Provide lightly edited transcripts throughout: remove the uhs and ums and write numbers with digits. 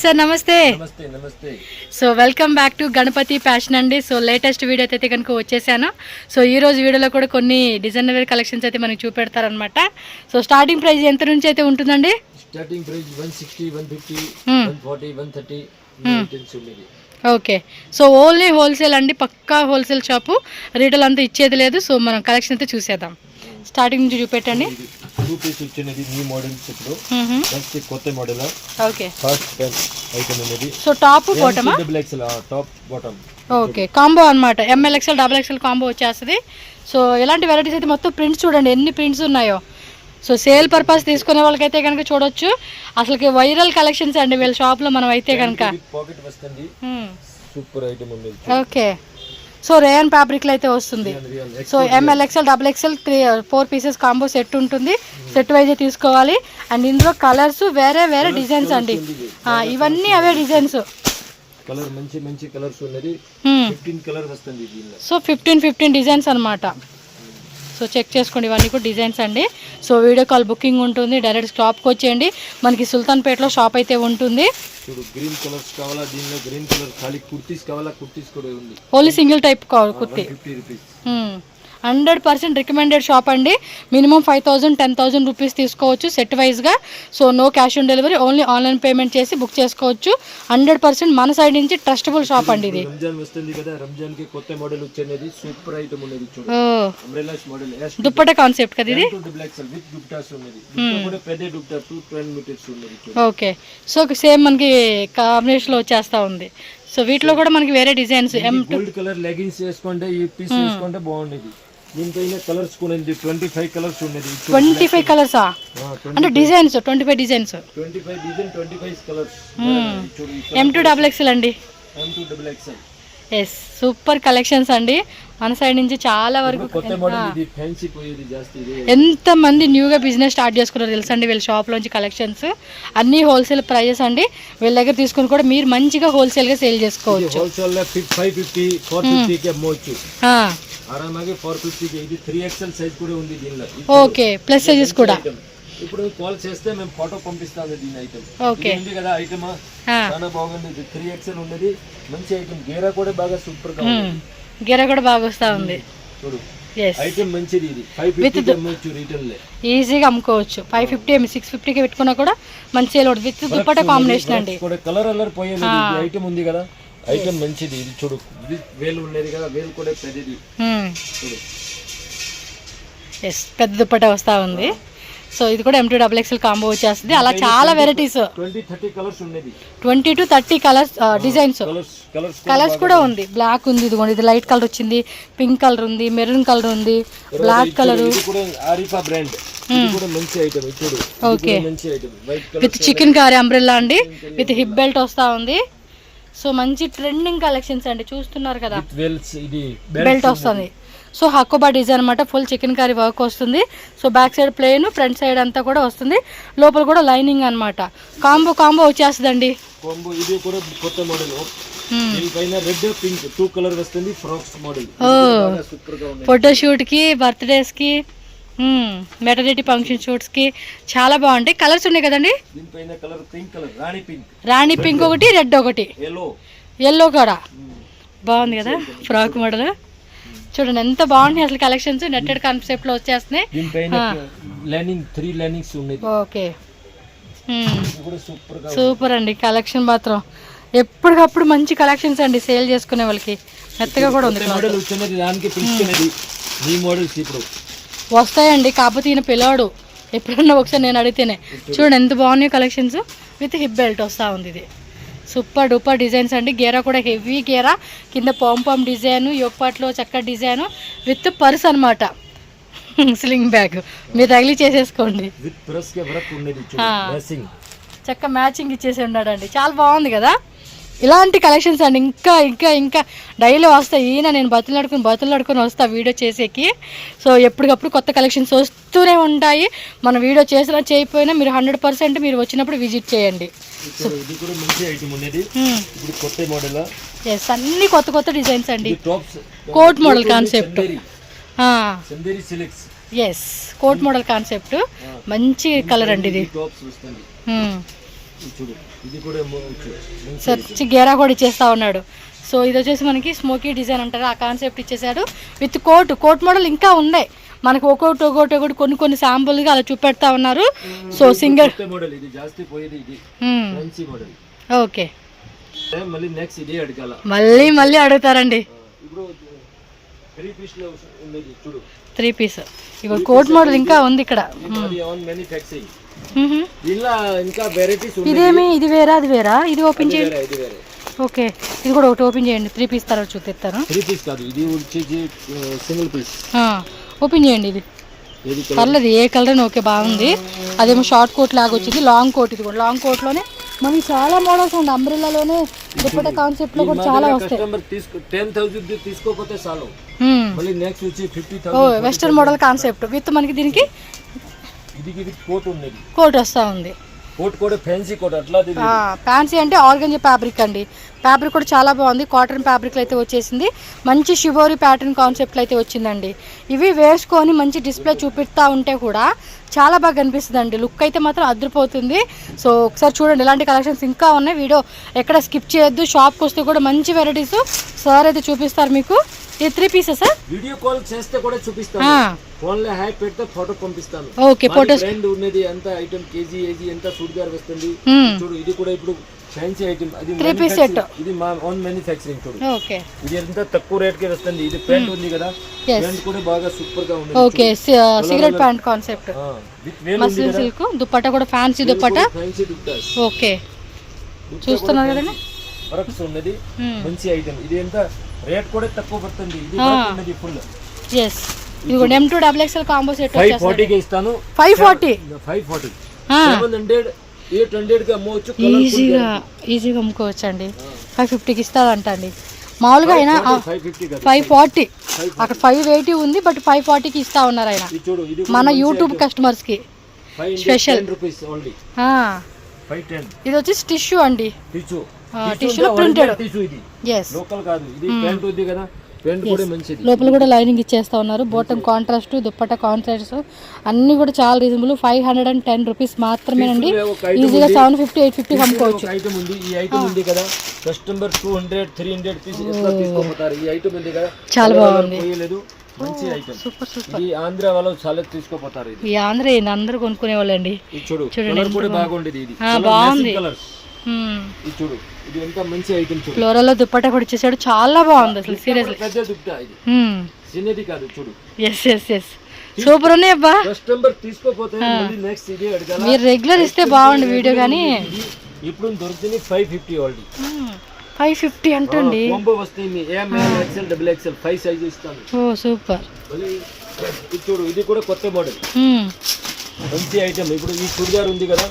Sir నమస్తే. నమస్తే. So welcome back to Ganapathi fashion అండి. సో లేటెస్ట్ వీడియో అయితే కనుక వచ్చేసాను. సో ఈ రోజు వీడియోలో కూడా కొన్ని డిజైనర్ వేర్ కలెక్షన్స్ అయితే మనకి చూపెడతారనమాట. సో స్టార్టింగ్ ప్రైస్ ఎంత నుంచి అయితే ఉంటుందండి? Starting price 160, 150, 140, 130. Okay. So only wholesale అండి, పక్కా హోల్సేల్ షాపు, రీటైల్ అంతా ఇచ్చేది లేదు. సో మనం కలెక్షన్ అయితే చూసేద్దాం. స్టార్టింగ్ నుంచి చూపెట్టండి. 2 పీస్ వచ్చినది న్యూ మోడల్స్ ఇప్పుడు మంచి కొత్త model. Okay. First pen item అనేది. So top bottom double XL top bottom. Okay. Combo అన్నమాట. ML XL double XL combo వచ్చేస్తుంది. సో ఎలాంటి వెరైటీస్ అయితే మొత్తం ప్రింట్స్ చూడండి ఎన్ని ప్రింట్స్ ఉన్నాయో. సో సేల్ పర్పస్ తీసుకునే వాళ్ళకైతే కనుక చూడొచ్చు. అసలుకి వైరల్ కలెక్షన్స్ అండి వీళ్ళ షాప్లో మనం అయితే కనుక. పాకెట్ వస్తుంది. సూపర్ ఐటమ్ ఉంది. ఓకే. సో రేయన్ ఫ్యాబ్రిక్లో అయితే వస్తుంది. So ML XL double XL 4 pieces combo set ఉంటుంది. సెట్ వైజ్ తీసుకోవాలి. అండ్ ఇందులో కలర్స్ వేరే వేరే డిజైన్స్ అండి. ఇవన్నీ అవే డిజైన్స్. కలర్ మంచి మంచి కలర్స్ ఉన్నది. 15 కలర్ వస్తుంది దీనిలో. సో 15 డిజైన్స్ అన్నమాట. సో చెక్ చేసుకోండి, ఇవన్నీ కూడా డిజైన్స్ అండి. సో వీడియో కాల్ బుకింగ్ ఉంటుంది. డైరెక్ట్ షాప్కి వచ్చేయండి. మనకి సుల్తాన్పేటలో షాప్ అయితే ఉంటుంది. చూడు గ్రీన్ కలర్స్ కావాలా, దీనిలో గ్రీన్ కలర్ ఖాళీ కుర్తీస్ కావాలా, కుర్తీస్ కూడా ఉంది. Only single type kurti. 50 rupees. 100% recommended shop అండి. మినిమం 5,000 10,000 రూపీస్ తీసుకోవచ్చు సెట్ వైజ్గా. So no cash on delivery, only online payment చేసి బుక్ చేసుకోవచ్చు. 100% మన సైడ్ నుంచి ట్రస్టబుల్ షాప్ అండి ఇది. రంజాన్ వస్తుంది కదా, రంజాన్ కి కొత్త మోడల్ వచ్చేది సూపర్ ఐటమ్ ఉన్నది. చూడు అంబ్రెల్లాస్ మోడల్, దుప్పట్టా కాన్సెప్ట్ కదా ఇది. డబుల్ ఎక్స్ఎల్ విత్ దుప్పటాస్ ఉన్నది. కూడా పెద్ద దుప్పటా 210 మీటర్స్ ఉన్నది. ఓకే. సో సేమ్ మనకి కాంబినేషన్ లో వచ్చేస్తా ఉంది. సో వీటిలో కూడా మనకి వేరే డిజైన్స్. గోల్డ్ కలర్ లెగ్గిన్స్ వేసుకుంటే ఈ పీస్ వేసుకుంటే బాగుండేది. దీనిపైన కలర్స్ కూడా 25 కలర్స్ ఉన్నది. 25 కలర్సా? అంటే designs 25 designs. 25 design 25 colours. M2XXL అండి. M2XXL. ఎస్ సూపర్ కలెక్షన్స్ అండి. మన సైడ్ నుంచి చాలా వరకు ఎంత మంది న్యూగా బిజినెస్ స్టార్ట్ చేసుకున్నారు తెలుసండి వీళ్ళ షాప్లోంచి. కలెక్షన్స్ అన్ని హోల్సేల్ ప్రైజెస్ అండి. వీళ్ళ దగ్గర తీసుకుని కూడా మీరు మంచిగా హోల్సేల్ గా సేల్ చేసుకోవచ్చు. ఆరామాగా 450 కి. ఇది 3XL సైజ్ కూడా ఉంది దీనిలో. ఓకే. ప్లస్ సైజెస్ కూడా. ఇప్పుడు కాల్ చేస్తే మేము ఫోటో పంపిస్తాము దీని ఐటమ్. ఓకే. ఉంది కదా ఐటమ్ చాలా బాగుంది. ఇది 3XL ఉన్నది. మంచి ఐటమ్. గేరా కూడా బాగా సూపర్ గా ఉంది. గేరా కూడా బాగా వస్తా ఉంది. చూడు ఐటమ్ మంచిది. ఇది 550 అమ్మొచ్చు రీటైల్ లో. ఈజీగా అమ్ముకోవచ్చు. 550 650 కి పెట్టుకున్నా కూడా మంచి సేల్ అవుతుంది. విత్ దుపట్టా కాంబినేషన్ అండి. కలర్ అల్లర్ పోయేది. ఐటమ్ ఉంది కదా, ఐటమ్ మంచిది. ఇది చూడు వేలు ఉండేది కదా, వేలు కూడా పెద్దది. చూడు ఎస్ పెద్ద దుపట్టా వస్తా ఉంది. సో ఇది కూడా M2XXL కాంబో వచ్చేస్తుంది. అలా చాలా వెరైటీస్ 20-30 కలర్స్ ఉన్నది. 20 to 30 కలర్స్ డిజైన్స్. కలర్స్ కూడా ఉంది. బ్లాక్ ఉంది, ఇదిగోండి ఇది లైట్ కలర్ వచ్చింది, పింక్ కలర్ ఉంది, మెరూన్ కలర్ ఉంది, black colour. Okay. With chicken curry umbrella అండి, విత్ హిప్ బెల్ట్ వస్తా ఉంది. సో మంచి ట్రెండింగ్ కలెక్షన్స్ అండి, చూస్తున్నారు కదా. బెల్ట్ వస్తుంది. సో హకోబా డిజైన్ అనమాట. ఫుల్ చికెన్ కర్రీ వర్క్ వస్తుంది. So back side plain, front side అంతా కూడా వస్తుంది. లోపల కూడా లైనింగ్ అనమాట. కాంబో వచ్చేస్తుందండి. ఇది కూడా కొత్త మోడల్. దీనిపైన రెడ్ పింక్ 2 కలర్ వస్తుంది. Frocks model. ఫోటోషూట్ కి, బర్త్డేస్ కి, మెటర్నిటీ ఫంక్షన్ షూట్స్ కి చాలా బాగుంటాయి. కలర్స్ ఉన్నాయి కదండి. దీనిపైన కలర్ పింక్ కలర్, రాణి పింక్ ఒకటి, రెడ్ ఒకటి, ఎల్లో కూడా బాగుంది కదా. ఫ్రాక్ మోడల్ చూడండి ఎంత బాగుంది అసలు. కలెక్షన్స్ నెట్టెడ్ కాన్సెప్ట్ లో వచ్చేస్తున్నాయి. ఓకే. సూపర్ అండి కలెక్షన్ మాత్రం. ఎప్పటికప్పుడు మంచి కలెక్షన్స్ అండి సేల్ చేసుకునే వాళ్ళకి. మెత్తగా కూడా ఉంది. వస్తాయండి, కాకపోతే ఈయన పిల్లవాడు ఎప్పుడన్నా ఒకసారి నేను అడిగితేనే. చూడండి ఎంత బాగున్నాయి కలెక్షన్స్. విత్ హిప్ బెల్ట్ వస్తూ ఉంది. ఇది సూపర్ డూపర్ డిజైన్స్ అండి. గేరా కూడా హెవీ గేరా, కింద పాంపామ్ డిజైన్, యొప్పట్లో చక్క డిజైన్, విత్ పర్స్ అనమాట. స్లింగ్ బ్యాగ్ మీరు తగిలి చేసేసుకోండి. చక్క మ్యాచింగ్ ఇచ్చేసి ఉన్నాడండి. చాలా బాగుంది కదా. ఇలాంటి కలెక్షన్స్ అండి ఇంకా ఇంకా ఇంకా డైలీ వస్తాయి. ఈయన నేను బతులాడుకొని వస్తా వీడియో చేసేకి. సో ఎప్పటికప్పుడు కొత్త కలెక్షన్స్ వస్తూనే ఉంటాయి. మన వీడియో చేసినా చేయకపోయినా మీరు 100% మీరు వచ్చినప్పుడు విజిట్ చేయండి. ఎస్ అన్ని కొత్త డిజైన్స్ అండి. Coat model concept. Yes coat model concept మంచి కలర్ అండి ఇది. ఇది చూడు ఇది కూడా మంచి గేరా కూడా ఇచ్చేస్తా ఉన్నాడు. సో ఇది వచ్చేసి మనకి స్మోకీ డిజైన్ అంటారు, ఆ కాన్సెప్ట్ ఇచ్చేసాడు విత్ కోట్ మోడల్ ఇంకా ఉన్నాయి మనకు ఒకటి కొన్ని శాంపుల్గా అలా చూపెడతా ఉన్నారు. సో సింగిల్ మోడల్ ఇది జాస్తి పోయేది ఇది ఫ్యాన్సీ మోడల్. ఓకే మళ్ళీ నెక్స్ట్ ఇదే అడగాల మళ్ళీ అడుగుతారండి. ఇప్పుడు 3 పీస్ లో ఉన్నది చూడు 3 పీస్ ఇప్పుడు కోట్ మోడల్ ఇంకా ఉంది ఇక్కడ. ఇది ఆన్ మ్యానుఫ్యాక్చరింగ్ దీనిలో ఇంకా వెరైటీస్ ఉన్నాయి. ఇదేమి ఇది వేరా అది వేరా ఇది ఓపెన్ చేయండి. ఇది వేరే. ఓకే ఇది కూడా ఒకటి ఓపెన్ చేయండి. 3 పీస్ తర్వాత చూపిస్తాను. 3 పీస్ కాదు ఇది వచ్చేసి సింగిల్ పీస్. ఓపెన్ చేయండి. ఇది పర్లేదు ఏ కలర్ ఓకే బాగుంది. అదేమో షార్ట్ కోట్ లాగా వచ్చింది, లాంగ్ కోట్. ఇది కూడా లాంగ్ కోట్ లోనే మనకి చాలా మోడల్స్ ఉంది. అంబ్రెల్లాలోనే దుపట్టా కాన్సెప్ట్ లో కూడా చాలా వస్తాయి. 10,000 తీసుకోకపోతే చాలు. మళ్ళీ నెక్స్ట్ వచ్చి 50,000. ఓ వెస్టర్న్ మోడల్ కాన్సెప్ట్ విత్ మనకి దీనికి ఇది కోట్ ఉన్నది. కోట్ వస్తా ఉంది. కోట్ కూడా ఫ్యాన్సీ కోట్ అట్లా. ఫ్యాన్సీ అంటే ఆర్గంజా ఫ్యాబ్రిక్ అండి. ఫ్యాబ్రిక్ కూడా చాలా బాగుంది. కాటన్ ఫ్యాబ్రిక్లో అయితే వచ్చేసింది. మంచి షివోరీ ప్యాటర్న్ కాన్సెప్ట్లో అయితే వచ్చిందండి. ఇవి వేసుకొని మంచి డిస్ప్లే చూపిస్తూ ఉంటే కూడా చాలా బాగా కనిపిస్తుంది అండి. లుక్ అయితే మాత్రం అదిరిపోతుంది. సో ఒకసారి చూడండి, ఇలాంటి కలెక్షన్స్ ఇంకా ఉన్నాయి. వీడియో ఎక్కడ స్కిప్ చేయొద్దు. షాప్కి వస్తే కూడా మంచి వెరైటీస్ సార్ అయితే చూపిస్తారు మీకు. ఇది 3 పీసెస్ సార్. వీడియో కాల్ చేస్తే కూడా చూపిస్తాను. ఫోన్ లో హ్యాక్ పెడితే ఫోటో పంపిస్తాను. ఓకే ఫోటోస్ ట్రెండ్ ఉన్నది అంత ఐటమ్ కేజీ ఎంత సూట్ గారు వస్తుంది చూడు. ఇది కూడా ఇప్పుడు ఫ్యాన్సీ ఐటమ్. అది 3 పీస్ సెట్. ఇది మా ఓన్ మ్యానుఫ్యాక్చరింగ్ చూడు. ఓకే ఇది ఎంత తక్కువ రేట్ కి వస్తుంది. ఇది ప్యాంట్ ఉంది కదా, ప్యాంట్ కూడా బాగా సూపర్ గా ఉంది. Okay cigarette pant concept muslin silk dupatta కూడా ఫ్యాన్సీ దుపట్టా. ఓకే చూస్తున్నారు కదండి వర్క్స్ ఉన్నది మంచి ఐటమ్. ఇది ఎంత రేట్ కూడా తక్కువ పడుతుంది. ఇది ఉన్నది ఫుల్. yes ఇది కూడా M2 XXL కాంబో సెట్ వచ్చేస్తుంది. 540 కి ఇస్తాను. 540 700 800 కి అమ్మవచ్చు. ఈజీగా అమ్ముకోవచ్చు అండి. 550 కి ఇస్తారంట అండి. మామూలుగా అయినా 540 అక్కడ 580 ఉంది, బట్ 540 కి ఇస్తా ఉన్నారు ఆయన మన యూట్యూబ్ కస్టమర్స్ కి స్పెషల్. ఇది వచ్చి టిష్యూ అండి. టిష్యూలో ప్రింటెడ్. yes లోకల్ కాదు. ఇది ప్యాంట్ ఉంది కదా, ప్యాంట్ కూడా మంచిది. లోపల కూడా లైనింగ్ ఇచ్చేస్తా ఉన్నారు. బాటమ్ కాంట్రాస్ట్, దుపట్టా కాంట్రాస్ట్ అన్ని కూడా చాలా రీజనబుల్. 510 రూపీస్ మాత్రమేనండి. ఈజీగా 750 850 అమ్ముకోవచ్చు. ఐటమ్ ఉంది. ఈ ఐటమ్ ఉంది కదా, కస్టమర్ 200 300 పీస్ ఎట్లా తీసుకోపోతారు. ఈ ఐటమ్ ఉంది కదా, చాలా బాగుంది. మంచి ఐటమ్. Super super. ఈ ఆంధ్ర వాళ్ళు చాలా తీసుకోపోతారు. ఈ ఆంధ్ర అందరూ కొనుక్కునే వాళ్ళండి. చూడు కలర్ కూడా బాగుండేది. ఇది బాగుంది. ఇది చూడు ఇది ఎంత మంచి ఐటమ్. చూడు ఫ్లోరల్ దుపట్టా కూడా ఇచ్చేసాడు. చాలా బాగుంది అసలు సీరియస్లీ. పెద్ద దుపట్టా ఇది, చిన్నది కాదు. చూడు ఎస్ సూపర్ ఉన్నాయి అబ్బా. కస్టమర్ తీసుకోపోతే మళ్ళీ నెక్స్ట్ ఇది అడగాల. మీరు రెగ్యులర్ ఇస్తే బాగుండు వీడియో. కానీ ఇప్పుడు దొరుకుతుంది 550 ఆల్రెడీ. 550 అంటండి. కాంబో వస్తుంది. M XL XXL 5 సైజ్ ఇస్తాను. ఓ సూపర్. మళ్ళీ ఇది చూడు ఇది కూడా కొత్త మోడల్ మంచి ఐటమ్. ఇప్పుడు ఈ చుడిదార్ ఉంది కదా,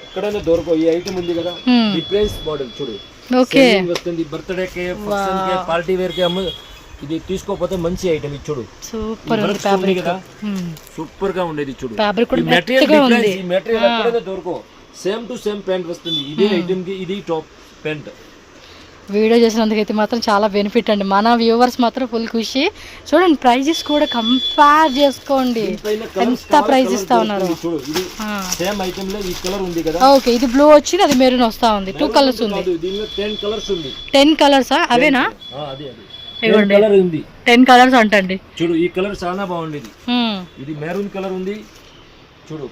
ఎక్కడైనా దొరకో. ఈ ఐటమ్ ఉంది కదా, డిఫరెన్స్ మోడల్ చూడు. ఓకే వస్తుంది బర్త్డే కి, ఫంక్షన్ కి, పార్టీ వేర్ కి ఇది తీసుకోపోతే మంచి ఐటమ్. ఇది చూడు సూపర్ ఉంది ఫ్యాబ్రిక్ కదా, సూపర్ గా ఉండేది. చూడు ఫ్యాబ్రిక్ కూడా మెటీరియల్ డిఫరెన్స్. ఈ మెటీరియల్ ఎక్కడైనా దొరకో. సేమ్ టు సేమ్ ప్యాంట్ వస్తుంది. ఇదే ఐటమ్ కి ఇది టాప్ ప్యాంట్. వీడియో చేసినందుకైతే మాత్రం చాలా బెనిఫిట్ అండి. మన వ్యూవర్స్ మాత్రం ఫుల్ ఖుషి. చూడండి ప్రైజెస్ కూడా కంపేర్ చేసుకోండి ఎంత ప్రైస్ ఇస్తా ఉన్నారు. సేమ్ ఐటమ్ లో ఈ కలర్ ఉంది కదా. ఓకే ఇది బ్లూ వచ్చింది, అది మెరూన్ వస్తా ఉంది. 2 కలర్స్ ఉంది. దీనిలో 10 కలర్స్ ఉంది. 10 కలర్సా అవేనా? అది ఇవ్వండి. కలర్ ఉంది 10 కలర్స్ అంటండి. చూడు ఈ కలర్ చాలా బాగుండేది. ఇది మెరూన్ కలర్ ఉంది. చూడు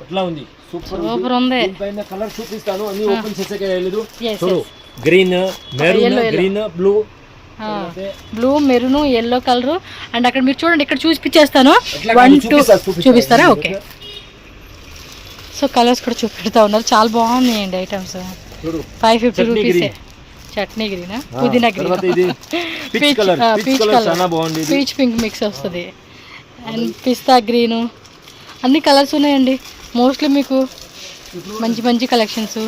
అట్లా ఉంది. సూపర్ ఉంది. పైన కలర్ చూపిస్తాను. అన్ని ఓపెన్ చేసేయలేదు. చూడు green, maroon, green, blue, maroon, yellow colour. And అక్కడ మీరు చూడండి, ఇక్కడ చూపిస్తాను. 1 2 చూపిస్తారా? ఓకే సో కలర్స్ కూడా చూపెడతా ఉన్నారు. చాలా బాగున్నాయండి ఐటమ్స్. 550 రూపీస్. చట్నీ గ్రీన్, పుదీనా green, peach colour, peach pink mix వస్తుంది. అండ్ పిస్తా గ్రీన్ అన్ని కలర్స్ ఉన్నాయండి. మోస్ట్లీ మీకు మంచి మంచి కలెక్షన్స్.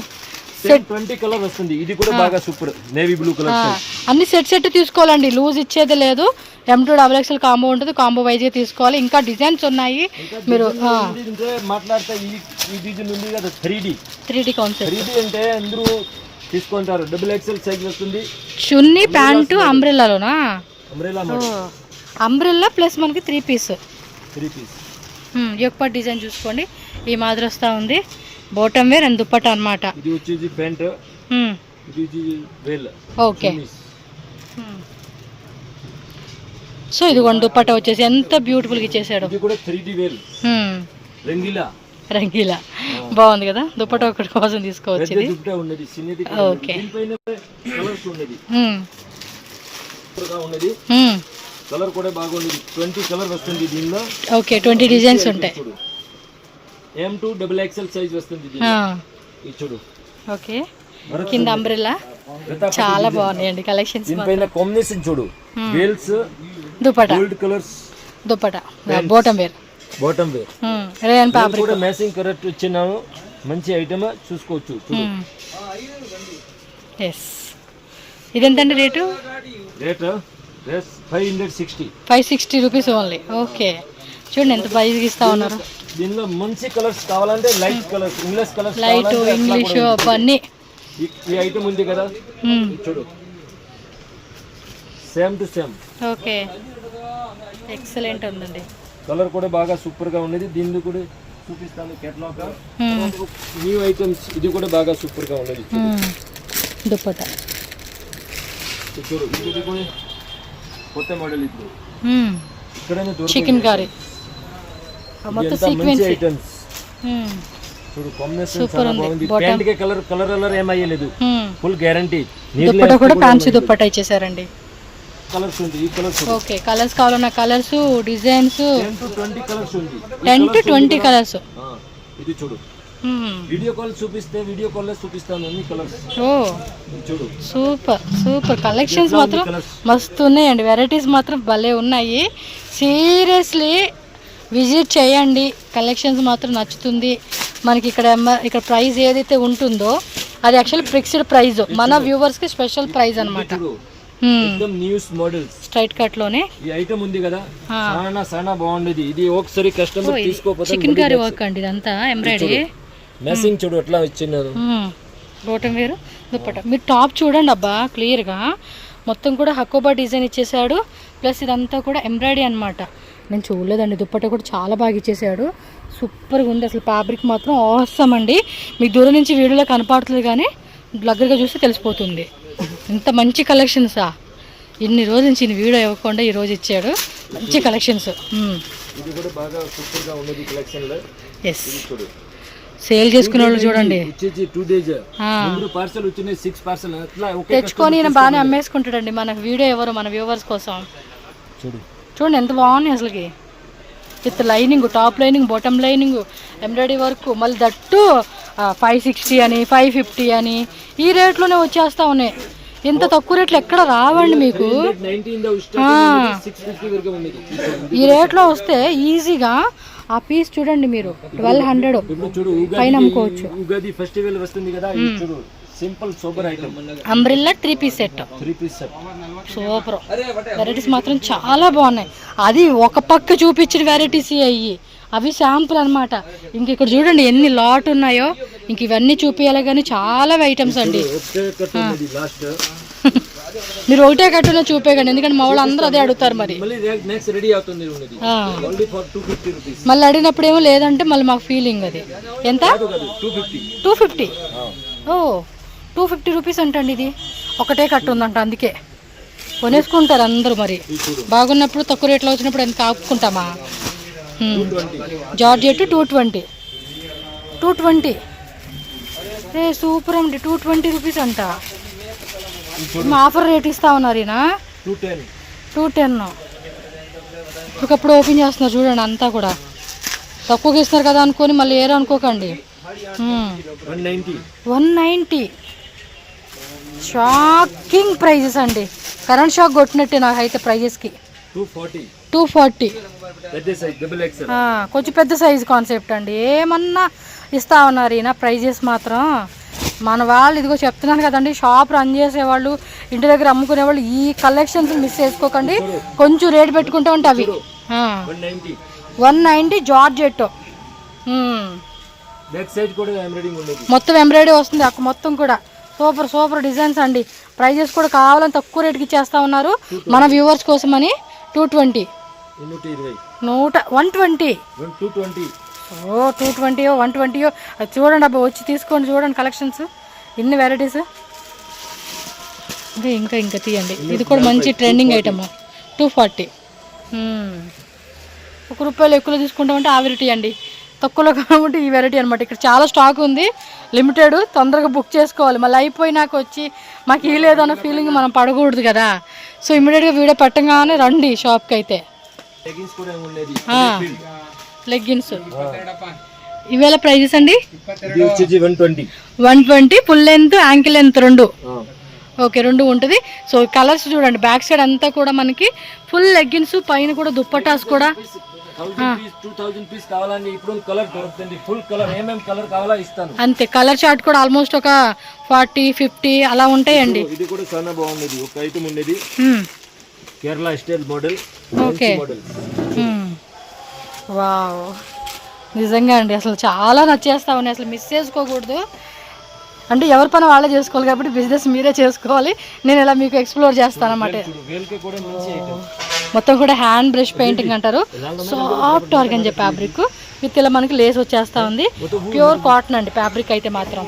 20 కలర్ వస్తుంది. ఇది కూడా బాగా సూపర్ నేవీ బ్లూ కలర్. అన్ని సెట్ తీసుకోవాలండి, లూజ్ ఇచ్చేది లేదు. M2 XXL కాంబో ఉంటుంది. కాంబో వైజ్ తీసుకోవాలి. ఇంకా డిజైన్స్ ఉన్నాయి. మీరు మాట్లాడితే ఈ డిజైన్ ఉంది కదా 3D కాన్సెప్ట్. 3D అంటే అందరూ తీసుకుంటారు. XXL సైజ్ వస్తుంది. చున్నీ ప్యాంటు అంబ్రెల్లాలోనా? అంబ్రెల్లా అంబ్రెల్లా ప్లస్ మనకి 3 పీస్. యోక్ పార్ట్ డిజైన్ చూసుకోండి. ఈ మాదిరి వస్తూ ఉంది. బాటమ్ వేర్ అండ్ దుప్పట అన్నమాట. ఇది వచ్చేసి ప్యాంట్, ఇది వేల్. ఓకే. సో ఇదిగోండి దుప్పట వచ్చేసి ఎంత బ్యూటిఫుల్ గా ఇచ్చేసాడు. ఇది కూడా 3D వేల్, రంగీలా బాగుంది కదా. దుప్పట ఒకటి కోసం తీసుకోవచ్చు ఇది. ఓకే. కలర్ కూడా బాగుంది. 20 కలర్ వస్తుంది దీనిలో. ఓకే, 20 డిజైన్స్ ఉంటాయి. M2 XXL సైజ్ వస్తుంది ఇది చూడు. ఓకే, కింద అంబ్రెల్లా చాలా బాగున్నాయండి కలెక్షన్స్. దీనిపైన కాంబినేషన్ చూడు, veils, dupatta, gold colours dupatta, bottom wear, rayon fabric కూడా మ్యాచింగ్ కరెక్ట్ ఇచ్చినాము. మంచి ఐటమ్ చూసుకోవచ్చు చూడు. yes, ఇదెంతండి rate? Rate 560 rupees only. Okay, చూడండి ఎంత ప్రైస్ ఇస్తా ఉన్నారు. దీనిలో మంచి కలర్స్ కావాలంటే light colours, English colours, light English అన్నీ ఈ ఐటమ్ ఉంది కదా చూడు, same to same. Okay, excellent ఉందండి. కలర్ కూడా బాగా సూపర్ గా ఉన్నది. దీన్ని కూడా చూపిస్తాను కేటలాగ్. న్యూ ఐటమ్స్ ఇది కూడా బాగా సూపర్ గా ఉన్నది. దుపట్టా చూడు, ఇది కూడా కొత్త మోడల్. ఇప్పుడు ఇక్కడనే చికెన్ కర్రీ మొత్తం సీక్వెన్స్ ఐటమ్స్ చూడు. కాంబినేషన్ చాలా బాగుంది. ప్యాంట్ కే కలర్ ఏమయ్యలేదు, ఫుల్ గ్యారంటీ. దుపట్టా కూడా ఫ్యాన్సీ దుపట్టా ఇచ్చేసారండి. కలర్స్ ఉంది, ఈ కలర్స్. ఓకే, కలర్స్ కావాలన్న కలర్స్, డిజైన్స్ 10 to 20 కలర్స్ ఉంది. 10 to 20 కలర్స్. ఇది చూడు, వీడియో కాల్ చూపిస్తే వీడియో కాల్ లో చూపిస్తాను అన్ని కలర్స్. ఓ చూడు, సూపర్ కలెక్షన్స్ మాత్రం మస్తు ఉన్నాయండి. వెరైటీస్ మాత్రం భలే ఉన్నాయి. సీరియస్లీ విజిట్ చేయండి, కలెక్షన్స్ మాత్రం నచ్చుతుంది మనకి. ఇక్కడ ప్రైస్ ఏదైతే ఉంటుందో అది యాక్చువల్లీ ఫిక్స్డ్ ప్రైస్, మన వ్యూవర్స్ కి స్పెషల్ ప్రైస్ అన్నమాట. న్యూస్ మోడల్స్ స్ట్రైట్ కట్ లోనే ఈ ఐటమ్ ఉంది కదా, చాలా బాగుండేది. ఇది ఒకసారి కస్టమర్ తీసుకోపోతే చికెన్ కర్రీ వర్క్ అండి, ఇదంతా ఎంబ్రాయిడరీ మ్యాచింగ్ చూడు ఎట్లా ఇచ్చినారు. బాటమ్ వేరు దుపట్టా. మీరు టాప్ చూడండి అబ్బా క్లియర్ గా, మొత్తం కూడా హకోబా డిజైన్ ఇచ్చేసాడు. ప్లస్ ఇదంతా కూడా ఎంబ్రాయిడరీ అన్నమాట. నేను చూడలేదండి, దుపట్టా కూడా చాలా బాగా ఇచ్చేసాడు. సూపర్గా ఉంది అసలు. ఫ్యాబ్రిక్ మాత్రం అవసరం అండి. మీకు దూరం నుంచి వీడియోలో కనపడుతుంది కానీ దగ్గరగా చూస్తే తెలిసిపోతుంది. ఇంత మంచి కలెక్షన్సా, ఇన్ని రోజుల నుంచి వీడియో ఇవ్వకుండా ఈ రోజు ఇచ్చాడు. మంచి కలెక్షన్స్. ఎస్, సేల్ చేసుకునే వాళ్ళు చూడండి, తెచ్చుకొని బాగానే అమ్మేసుకుంటాడండి. మనకు వీడియో ఎవరు, మన వ్యూవర్స్ కోసం. చూడండి ఎంత బాగున్నాయి అసలుకి. With lining, top lining, bottom lining, embroidery work, మళ్ళీ దట్టు 560 అని 550 అని ఈ రేట్లోనే వచ్చేస్తా ఉన్నాయి. ఇంత తక్కువ రేట్లు ఎక్కడ రావండి మీకు. ఈ రేట్లో వస్తే ఈజీగా ఆ పీస్ చూడండి మీరు 1200 పైన అమ్ముకోవచ్చు. Simple super item umbrella 3 piece set. Super varieties మాత్రం చాలా బాగున్నాయి. అది ఒక పక్క చూపించిన వెరైటీస్ అయ్యి, అవి శాంపుల్ అనమాట. ఇంక ఇక్కడ చూడండి ఎన్ని లాట్ ఉన్నాయో. ఇంక ఇవన్నీ చూపించాలి కానీ చాలా ఐటమ్స్ అండి. మీరు ఒకటే కట్టులో చూపేయండి, ఎందుకంటే మా వాళ్ళు అందరూ అదే అడుగుతారు. మరి మళ్ళీ అడిగినప్పుడు ఏమో లేదంటే మళ్ళీ మాకు ఫీలింగ్ అది. ఎంత? 250. ఓ 250 రూపీస్ అంటండి. ఇది ఒకటే కట్టు ఉందంట, అందుకే కొనేసుకుంటారు అందరూ. మరి బాగున్నప్పుడు తక్కువ రేట్లో వచ్చినప్పుడు ఎంత ఆపుకుంటామా. జార్జెట్ 220. ఏ సూపర్ అండి, 220 రూపీస్ అంట. ఆఫర్ రేట్ ఇస్తా ఉన్నారు ఈయన. 210. ఒకప్పుడు ఓపెన్ చేస్తున్నారు చూడండి, అంతా కూడా తక్కువగా ఇస్తున్నారు కదా అనుకొని మళ్ళీ ఏరో అనుకోకండి. 190. షాకింగ్ ప్రైజెస్ అండి, కరెంట్ షాక్ కొట్టినట్టే నాకైతే ప్రైజెస్కి. 240. కొంచెం పెద్ద సైజ్ కాన్సెప్ట్ అండి. ఏమన్నా ఇస్తా ఉన్నారు ఈయన. ప్రైజెస్ మాత్రం మన వాళ్ళు ఇదిగో చెప్తున్నాను కదండి, షాప్ రన్ చేసేవాళ్ళు, ఇంటి దగ్గర అమ్ముకునేవాళ్ళు ఈ కలెక్షన్స్ మిస్ చేసుకోకండి. కొంచెం రేట్ పెట్టుకుంటా ఉంటే అవి 190 జార్జెట్. మొత్తం ఎంబ్రాయిడరీ వస్తుంది అక్కడ మొత్తం కూడా. సూపర్ డిజైన్స్ అండి. ప్రైజెస్ కూడా కావాలని తక్కువ రేట్కి ఇచ్చేస్తా ఉన్నారు మన వ్యూవర్స్ కోసం అని. 220. 120. ఓ 220 120 అది చూడండి అబ్బా, వచ్చి తీసుకోండి, చూడండి కలెక్షన్స్ ఎన్ని వెరైటీస్. ఇంకా ఇంకా తీయండి. ఇది కూడా మంచి ట్రెండింగ్ ఐటమ్ 240. ₹1 ఎక్కువలో తీసుకుంటామంటే ఆ వెరైటీ అండి, తక్కువలో కావాలంటే ఈ వెరైటీ అనమాట. ఇక్కడ చాలా స్టాక్ ఉంది, లిమిటెడ్, తొందరగా బుక్ చేసుకోవాలి. మళ్ళీ అయిపోయినాక వచ్చి మాకు ఈ లేదన్న ఫీలింగ్ మనం పడకూడదు కదా. సో ఇమ్మీడియట్గా వీడియో పెట్టగానే రండి షాప్కి అయితే. లెగ్గిన్స్ ఇవేళ ప్రైజెస్ అండి 120 ఫుల్ లెంత్ యాంకిల్ లెంత్ రెండు. ఓకే, రెండు ఉంటుంది. సో కలర్స్ చూడండి, బ్యాక్ సైడ్ అంతా కూడా మనకి ఫుల్ లెగ్గిన్స్, పైన కూడా దుప్పటాస్ కూడా 2000 పీస్ కావాలండి. ఇప్పుడు కలర్ దొరుకుతుంది, ఫుల్ కలర్ ఏమేం కలర్ కావాలా ఇస్తాను. అంతే, కలర్ చార్ట్ కూడా ఆల్మోస్ట్ ఒక 40-50 అలా ఉంటాయండి. ఇది కూడా చాలా బాగుంది. ఒక ఐటమ్ ఉండేది Kerala style model. Okay, wow, నిజంగా అండి అసలు చాలా నచ్చేస్తా ఉన్నాయి, అసలు మిస్ చేసుకోకూడదు. అంటే ఎవరి పని వాళ్ళే చేసుకోవాలి కాబట్టి బిజినెస్ మీరే చేసుకోవాలి. నేను ఇలా మీకు ఎక్స్ప్లోర్ చేస్తాను అన్నమాట. మొత్తం కూడా హ్యాండ్ బ్రష్ పెయింటింగ్ అంటారు. సాఫ్ట్ ఆర్గంజా ఫ్యాబ్రిక్ విత్ ఇలా మనకి లేస్ వచ్చేస్తా ఉంది. ప్యూర్ కాటన్ అండి ఫ్యాబ్రిక్ అయితే మాత్రం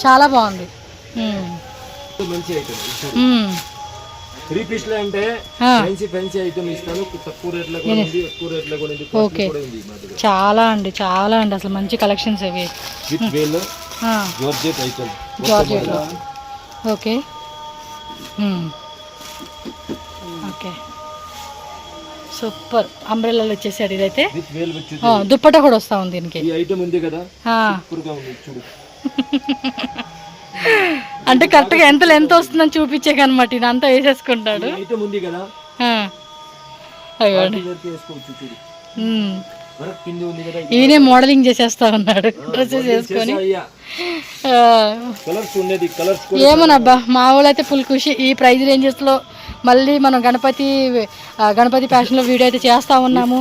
చాలా బాగుంది. ఓకే, చాలా అండి చాలా అండి అసలు మంచి కలెక్షన్స్ ఇవి. జార్జెట్. Okay okay, super. అంబ్రెల్లాలో వచ్చేసాడు ఇదైతే. దుప్పట కూడా వస్తా ఉంది దీనికి. అంటే కరెక్ట్ గా ఎంత లెంత్ వస్తుందని చూపించే కనమాట, ఇదంతా వేసేసుకుంటాడు. ఈయనే మోడలింగ్ చేసేస్తా ఉన్నాడు డ్రెస్సెస్ వేసుకొని. ఏమోనబ్బా, మా వాళ్ళు అయితే ఫుల్ ఖుషి. ఈ ప్రైజ్ రేంజెస్ లో మళ్ళీ మనం గణపతి ఫ్యాషన్ లో వీడియో అయితే చేస్తా ఉన్నాము.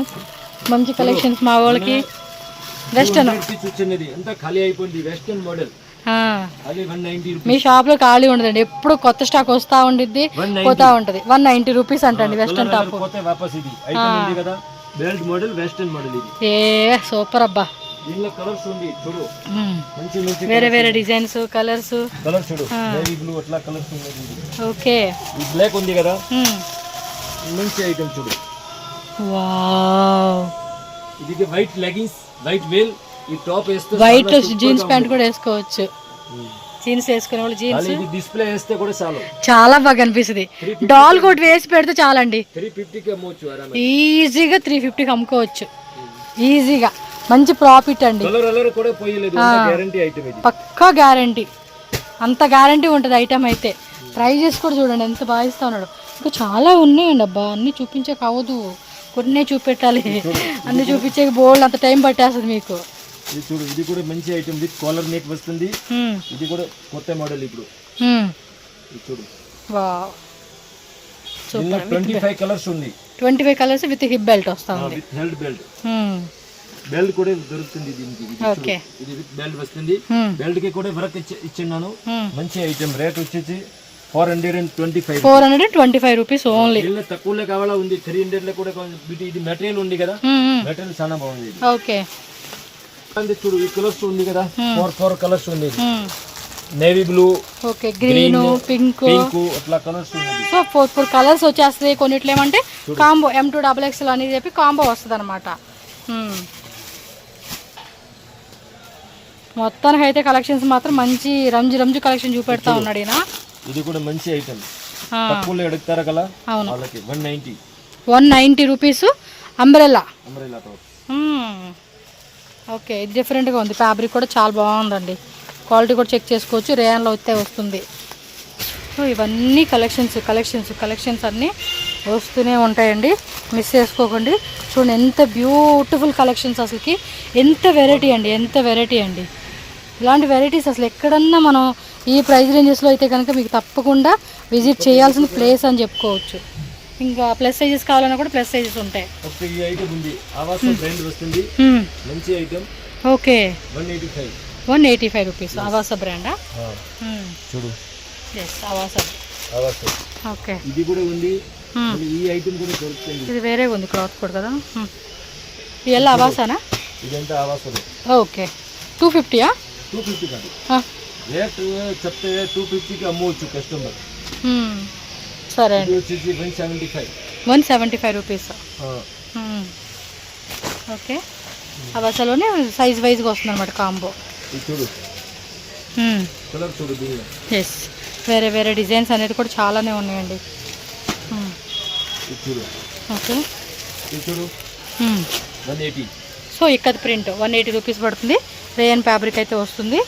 మంచి కలెక్షన్స్ మా వాళ్ళకి. వెస్టర్న్ మీ షాప్ లో ఖాళీ ఉండదండి, ఎప్పుడు కొత్త స్టాక్ వస్తా ఉండిద్ది, పోతా ఉంటది. 190 రూపీస్ అంటండి వెస్టర్న్ టాప్. ఏ సూపర్ అబ్బా, వేరే వేరే డిజైన్స్, కలర్స్. ఓకే, బ్లాక్ ఉంది కదా, మంచి ఐటమ్ చూడు. వావ్, ఇది వైట్ లెగ్గింగ్స్, వైట్ వేల్, ఈ టాప్ వేస్తే వైట్ లో జీన్స్ ప్యాంట్ కూడా వేసుకోవచ్చు. జీన్స్ వేసుకునే వాళ్ళు జీన్స్ డిస్ప్లే వేస్తే కూడా చాలు, చాలా బాగా కనిపిస్తుంది. డాల్ కోట్ వేసి పెడితే చాలండి, 350 కి అమ్మవచ్చు. ఈజీగా 350 కి అమ్ముకోవచ్చు ఈజీగా. మంచి ప్రాఫిట్ అండి. పక్కా గ్యారంటీ, అంత గ్యారంటీ ఉంటుంది ఐటమ్ అయితే. ప్రైజెస్ కూడా చూడండి ఎంత బాగా ఇస్తా ఉన్నాడు. ఇంకా చాలా ఉన్నాయండి అబ్బా, అన్ని చూపించక అవ్వదు, కొన్నే చూపెట్టాలి. అన్ని చూపించే బోల్డ్ అంత టైం పట్టేస్తుంది మీకు. ఇది చూడు, ఇది కూడా మంచి ఐటమ్ విత్ కాలర్ నెక్ వస్తుంది. ఇది కూడా కొత్త మోడల్ ఇప్పుడు. ఇది చూడు, వావ్, సూపర్. 25 కలర్స్ ఉంది. 25 కలర్స్ విత్ హిప్ బెల్ట్ వస్తా ఉంది. With held belt. బెల్ట్ కూడా దొరుకుతుంది దీనికి. ఓకే, ఇది విత్ బెల్ట్ వస్తుంది. బెల్ట్ కి కూడా వర్క్ ఇచ్చిన్నాను. మంచి ఐటమ్. రేట్ వచ్చేసి 425 రూపీస్ ఓన్లీ. తక్కువలో కావాలా ఉంది, 300 లో కూడా. ఇది మెటీరియల్ ఉంది కదా, మెటీరియల్ చాలా బాగుంది. ఓకే, చూడు ఈ కలర్స్ ఉంది కదా, 4 కలర్స్ ఉంది. Navy blue, okay, green, pink అట్లా కలర్స్ ఉంది. సో 4 కలర్స్ వచ్చేస్తాయి. కొన్నిట్లో ఏమంటే కాంబో M2XXL అని చెప్పి కాంబో వస్తుంది అనమాట. మొత్తానికి అయితే కలెక్షన్స్ మాత్రం మంచి రంజు కలెక్షన్ చూపెడతా ఉన్నాడు ఈయన. ఇది కూడా మంచి ఐటమ్, తక్కువలో అడుగుతారా కదా. అవును, 190 రూపీస్ అంబ్రెల్లా. ఓకే, ఇది డిఫరెంట్గా ఉంది. ఫ్యాబ్రిక్ కూడా చాలా బాగుందండి, క్వాలిటీ కూడా చెక్ చేసుకోవచ్చు. రేయాన్లో వస్తే వస్తుంది. సో ఇవన్నీ కలెక్షన్స్ అన్నీ వస్తూనే ఉంటాయండి, మిస్ చేసుకోకండి. చూడండి ఎంత బ్యూటిఫుల్ కలెక్షన్స్, అసలుకి ఎంత వెరైటీ అండి. ఇలాంటి వెరైటీస్ అసలు ఎక్కడన్నా మనం ఈ ప్రైస్ రేంజెస్లో అయితే కనుక మీకు తప్పకుండా విజిట్ చేయాల్సిన ప్లేస్ అని చెప్పుకోవచ్చు. ఇంకా ప్లస్ సైజెస్ కావాలన్నా కూడా ప్లస్ సైజెస్ ఉంటాయి. ఓకే, 185 రూపీస్ ఆవాసా బ్రాండా. ఆవాసా. ఓకే, ఇది కూడా ఉంది. ఈ ఐటమ్ కూడా దొరుకుతుంది. ఇది వేరే ఉంది క్లాత్ కూడా కదా. ఇది ఎలా ఆవాసానా? ఇదంతా ఆవాసలు. ఓకే 250 250 కాదు, రేట్ చెప్తే 250కి అమ్మవచ్చు కస్టమర్. సరే అండి. 175 రూపీస్. ఓకే అవసలోనే సైజ్ వైజ్గా వస్తుంది అనమాట కాంబో. చూడు కలర్ చూడు దీనిలో. ఎస్ వేరే వేరే డిజైన్స్ అనేది కూడా చాలానే ఉన్నాయండి. చూడు ఓకే చూడు 180. సో ఇక్కత్ ప్రింట్ 180 రూపీస్ పడుతుంది. రేయన్ ఫ్యాబ్రిక్ అయితే వస్తుంది.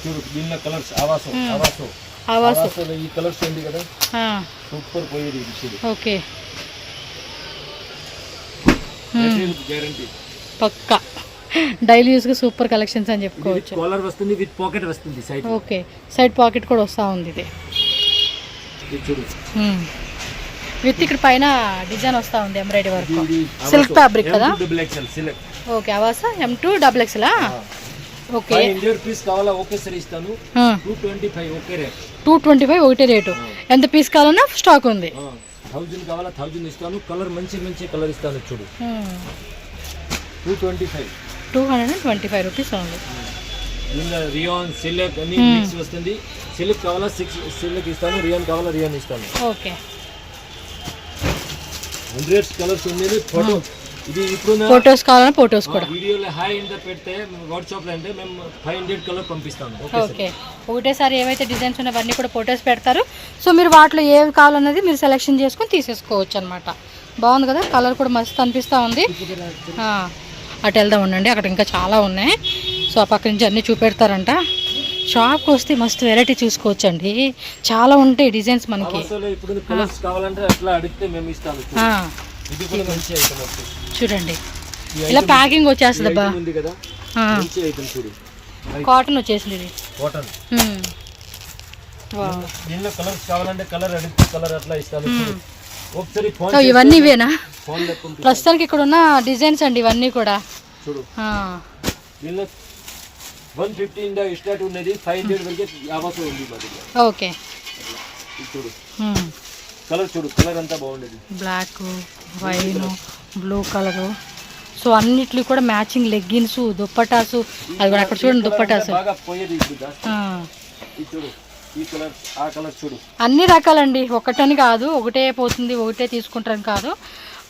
చూడు దీనిలో కలర్స్ ఆవాసో ఈ కలర్స్ ఉంది కదా, సూపర్ పోయేది చూడు. ఓకే గ్యారంటీ పక్కా డైలీ యూస్గా సూపర్ కలెక్షన్స్ అని చెప్పుకోవచ్చు. కాలర్ వస్తుంది, విత్ పాకెట్ వస్తుంది సైడ్. ఓకే సైడ్ పాకెట్ కూడా వస్తూ ఉంది ఇది. చూడు విత్ ఇక్కడ పైన డిజైన్ వస్తూ ఉంది ఎంబ్రాయిడరీ వర్క్. సిల్క్ ఫ్యాబ్రిక్ కదా. ఓకే అవాసా M2 XXL. ఓకే 500 పీస్ కావాలా ఓకే సరే ఇస్తాను. 225 ఓకే రేట్. 225 ఒకటే రేటు. ఎంత పీస్ కావాలన్నా స్టాక్ ఉంది. 1000 కావాలా 1000 ఇస్తాను. కలర్ మంచి కలర్ ఇస్తాను చూడు. 225 రూపీస్ ఉంది. రియాన్ సిల్క్ అన్ని మిక్స్ వస్తుంది. సిల్క్ కావాలా సిల్క్ ఇస్తాను, రియాన్ కావాలా రియాన్ ఇస్తాను. ఓకే 100 కలర్స్ ఉంది. ఫోటో ఇది ఇప్పుడు ఫోటోస్ కావాలన్నా ఫోటోస్ కూడా వీడియోలో హాయ్ ఇంత పెడితే వాట్సాప్ లో అంటే మేము 500 కలర్ పంపిస్తాము. ఓకే ఒకటేసారి ఏవైతే డిజైన్స్ ఉన్నాయో అవన్నీ కూడా ఫోటోస్ పెడతారు. సో మీరు వాటిలో ఏవి కావాలన్నది మీరు సెలెక్షన్ చేసుకొని తీసేసుకోవచ్చు అనమాట. బాగుంది కదా, కలర్ కూడా మస్తు అనిపిస్తూ ఉంది. అటు వెళ్దాం ఉండండి, అక్కడ ఇంకా చాలా ఉన్నాయి. సో ఆ పక్క నుంచి అన్నీ చూపెడతారంట. షాప్కి వస్తే మస్తు వెరైటీ చూసుకోవచ్చు అండి, చాలా ఉంటాయి డిజైన్స్ మనకి. చూడండి ఇలా ప్యాకింగ్ వచ్చేస్తుంది అబ్బా. కాటన్ వచ్చేసింది ఇది. ఇవన్నీ ఇవేనా ప్రస్తుతానికి ఇక్కడ ఉన్న డిజైన్స్ అండి ఇవన్నీ కూడా. 150 స్టార్ట్ ఉన్నది, 500 వరకు ఆవాస ఉంది. ఓకే చూడు కలర్ చూడు, కలర్ అంతా బాగుండేది. Black wine blue colour. So అన్నిట్లు కూడా మ్యాచింగ్ లెగ్గిన్స్ దుప్పటాసు. అది కూడా అక్కడ చూడండి దుప్పటాసు అన్ని రకాలండి. ఒకటని కాదు, ఒకటే పోతుంది ఒకటే తీసుకుంటారని కాదు.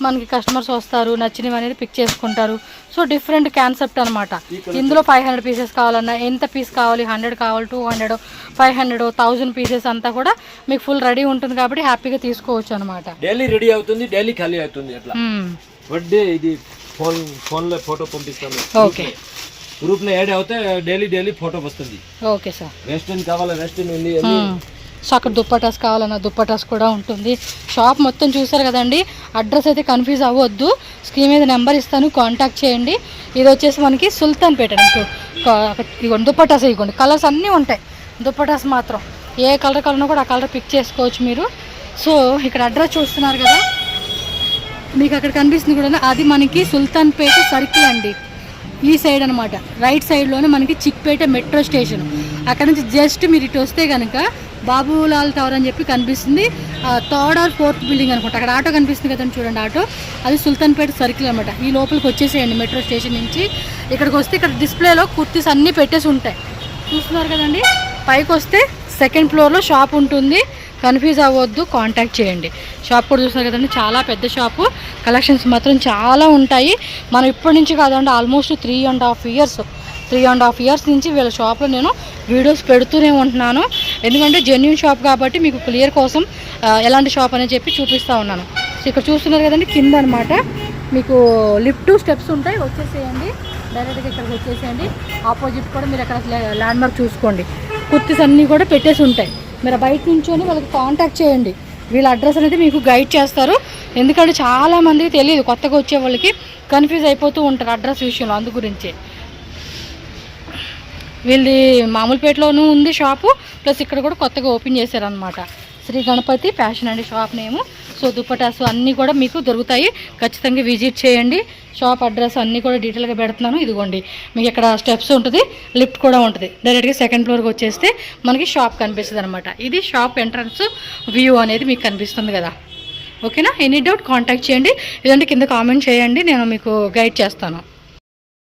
మనకి కస్టమర్స్ వస్తారు, నచ్చినవి అనేది పిక్ చేసుకుంటారు. సో డిఫరెంట్ కాన్సెప్ట్ అనమాట. ఇందులో 500 పీసెస్ కావాలన్నా ఎంత పీస్ కావాలి, 100 కావాలి, 200, 500, 1000 పీసెస్ అంతా కూడా మీకు ఫుల్ రెడీ ఉంటుంది కాబట్టి హ్యాపీగా తీసుకోవచ్చు అనమాట. డైలీ రెడీ అవుతుంది, డైలీ ఖాళీ అవుతుంది. అట్లా బర్త్డే ఇది ఫోన్ లో ఫోటో పంపిస్తాను. ఓకే గ్రూప్ లో యాడ్ అవుతే డైలీ ఫోటో వస్తుంది. Okay sir. వెస్టర్న్ కావాలా వెస్టర్న్ ఉంది. సో అక్కడ దుప్పటాస్ కావాలన్నా దుప్పటాస్ కూడా ఉంటుంది. షాప్ మొత్తం చూసారు కదండి. అడ్రస్ అయితే కన్ఫ్యూజ్ అవ్వద్దు, స్క్రీన్ మీద నెంబర్ ఇస్తాను, కాంటాక్ట్ చేయండి. ఇది వచ్చేసి మనకి సుల్తాన్పేట. ఇదిగోండి దుప్పటాస్, ఇదిగోండి కలర్స్ అన్నీ ఉంటాయి. దుప్పటాస్ మాత్రం ఏ కలర్ కావాలన్నా కూడా ఆ కలర్ పిక్ చేసుకోవచ్చు మీరు. సో ఇక్కడ అడ్రస్ చూస్తున్నారు కదా, మీకు అక్కడ కనిపిస్తుంది కూడా, అది మనకి సుల్తాన్పేట సర్కిల్ అండి. ఈ సైడ్ అనమాట, రైట్ సైడ్లోనే మనకి చిక్పేట మెట్రో స్టేషన్. అక్కడ నుంచి జస్ట్ మీరు ఇటు వస్తే కనుక బాబులాల్ టవర్ అని చెప్పి కనిపిస్తుంది. 3rd or 4th బిల్డింగ్ అనుకుంటా. అక్కడ ఆటో కనిపిస్తుంది కదండి, చూడండి ఆటో, అది సుల్తాన్పేట సర్కిల్ అనమాట. ఈ లోపలికి వచ్చేసేయండి మెట్రో స్టేషన్ నుంచి. ఇక్కడికి వస్తే ఇక్కడ డిస్ప్లేలో కుర్తీస్ అన్నీ పెట్టేసి ఉంటాయి, చూస్తున్నారు కదండి. పైకి వస్తే 2nd ఫ్లోర్లో షాప్ ఉంటుంది. కన్ఫ్యూజ్ అవ్వద్దు, కాంటాక్ట్ చేయండి. షాప్ కూడా చూస్తున్నారు కదండి, చాలా పెద్ద షాపు. కలెక్షన్స్ మాత్రం చాలా ఉంటాయి. మనం ఇప్పటి నుంచి కాదండి, ఆల్మోస్ట్ 3.5 years నుంచి వీళ్ళ షాప్లో నేను వీడియోస్ పెడుతూనే ఉంటున్నాను. ఎందుకంటే జెన్యూన్ షాప్ కాబట్టి మీకు క్లియర్ కోసం ఎలాంటి షాప్ అని చెప్పి చూపిస్తూ ఉన్నాను. సో ఇక్కడ చూస్తున్నారు కదండి, కింద అనమాట మీకు లిఫ్ట్ స్టెప్స్ ఉంటాయి. వచ్చేసేయండి, డైరెక్ట్గా ఇక్కడికి వచ్చేసేయండి. ఆపోజిట్ కూడా మీరు అక్కడ ల్యాండ్ మార్క్ చూసుకోండి, కుర్తీస్ అన్నీ కూడా పెట్టేసి ఉంటాయి. మీరు బయట నుంచొని వాళ్ళకి కాంటాక్ట్ చేయండి. వీళ్ళ అడ్రస్ అనేది మీకు గైడ్ చేస్తారు. ఎందుకంటే చాలామందికి తెలియదు, కొత్తగా వచ్చే వాళ్ళకి కన్ఫ్యూజ్ అయిపోతూ ఉంటారు అడ్రస్ విషయంలో. అందు గురించి వీళ్ళది మామూలుపేటలోనూ ఉంది షాపు, ప్లస్ ఇక్కడ కూడా కొత్తగా ఓపెన్ చేశారనమాట. శ్రీ గణపతి ఫ్యాషన్ అండి షాప్ నేము. సో దుప్పటాసు అన్నీ కూడా మీకు దొరుకుతాయి, ఖచ్చితంగా విజిట్ చేయండి. షాప్ అడ్రస్ అన్నీ కూడా డీటెయిల్గా పెడుతున్నాను. ఇదిగోండి మీకు ఇక్కడ స్టెప్స్ ఉంటుంది, లిఫ్ట్ కూడా ఉంటుంది. డైరెక్ట్గా 2nd ఫ్లోర్కి వచ్చేస్తే మనకి షాప్ కనిపిస్తుంది అనమాట. ఇది షాప్ ఎంట్రన్స్ వ్యూ అనేది మీకు కనిపిస్తుంది కదా. ఓకేనా? ఎనీ డౌట్ కాంటాక్ట్ చేయండి, లేదంటే కింద కామెంట్ చేయండి, నేను మీకు గైడ్ చేస్తాను.